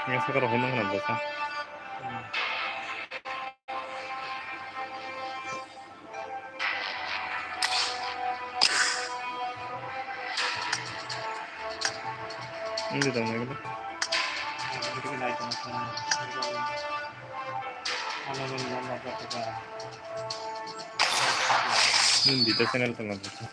그냥 손가락 걷는 건 안 됐어. 근데 너무 근데 이렇게 나이 많잖아. 하나는 만나다가 밑에 생각했던 건 됐어.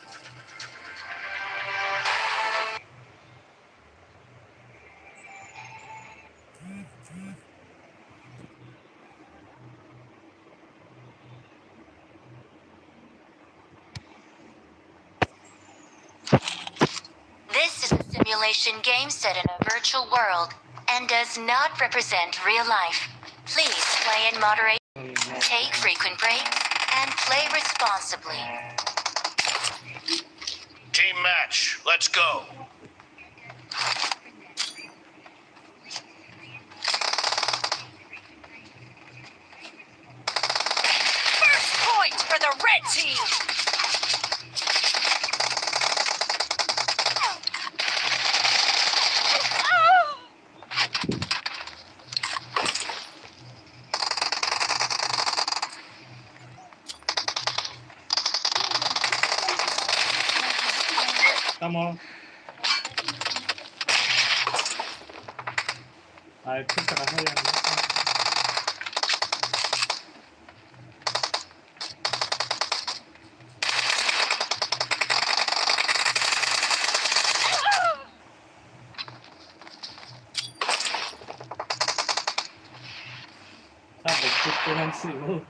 This is a simulation game set in a virtual world and does not represent real life. Please play in moderation, take frequent breaks, and play responsibly. Team match, let's go. First point for the red team! 따머. 아, 피자가 하얀데. 딱 먹고 한 쓰고.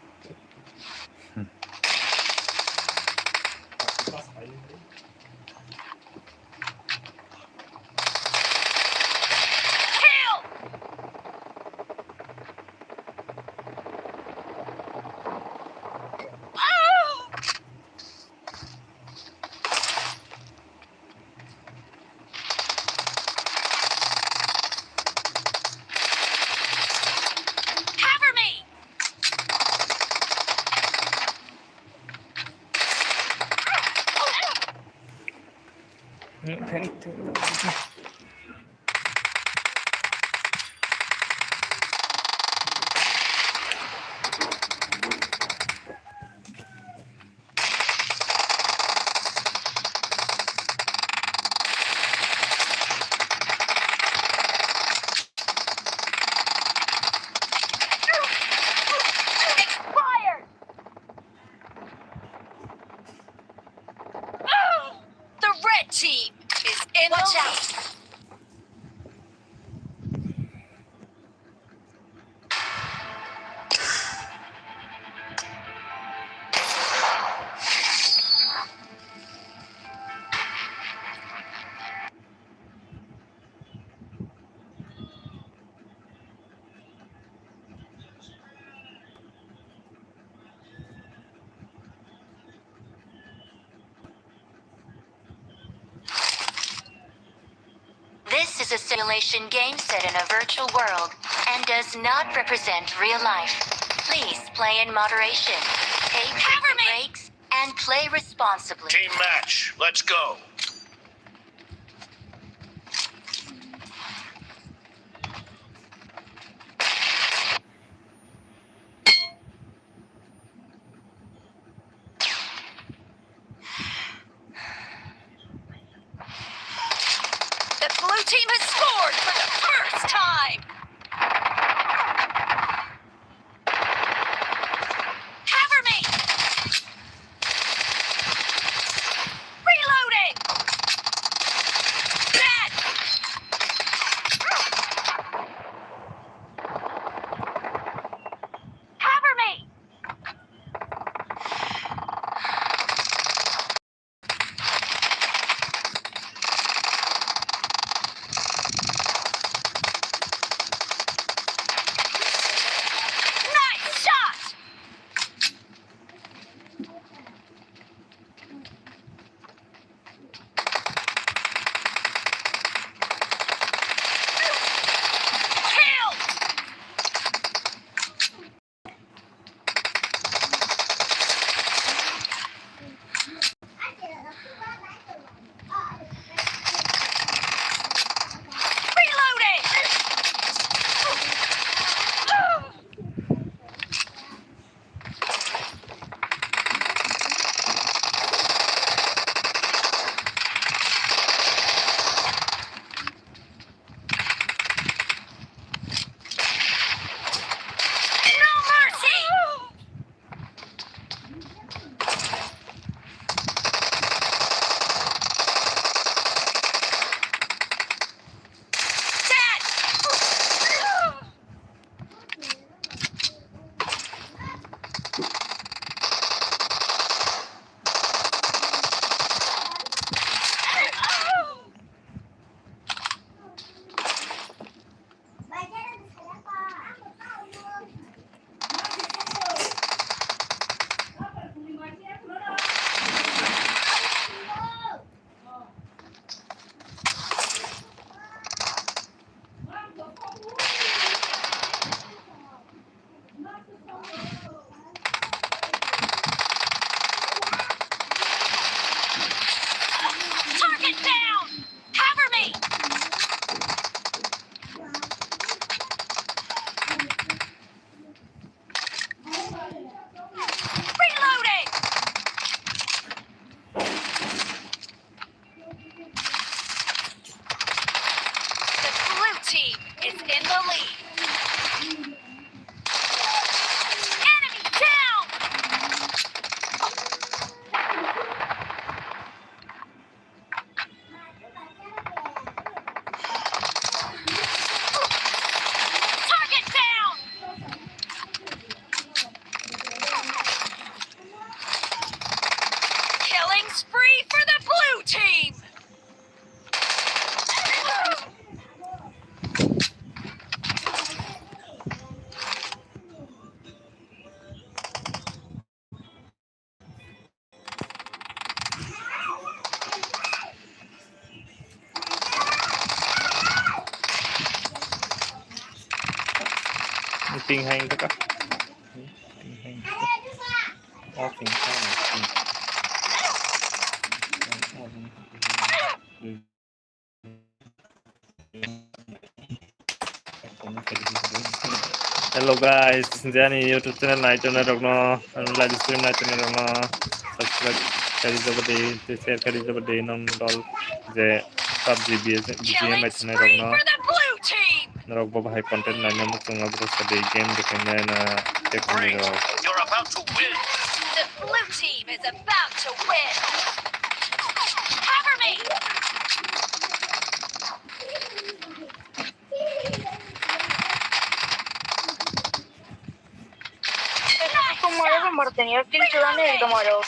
Cover me! 페니트. Expired! The red team is in the lead. This is a simulation game set in a virtual world and does not represent real life. Please play in moderation, take frequent breaks, and play responsibly. Team match, let's go. The blue team has scored for the first time! Cover me! Reloading! Dead! Cover me! Ping hang ka. Ping hang. Oh, ping hang. Hello guys, Jani YouTube channel naik channel rokno, live stream naik channel rokno, subscribe kari jabade, share kari jabade, non dol je PUBG Bgmi naik channel rokno, rok bapa high content naik namu tunga terus ada game dekennya na teknik Great. rok. You're about to win. The blue team is about to win. Cover me. Como era como tenía que ir el tomador,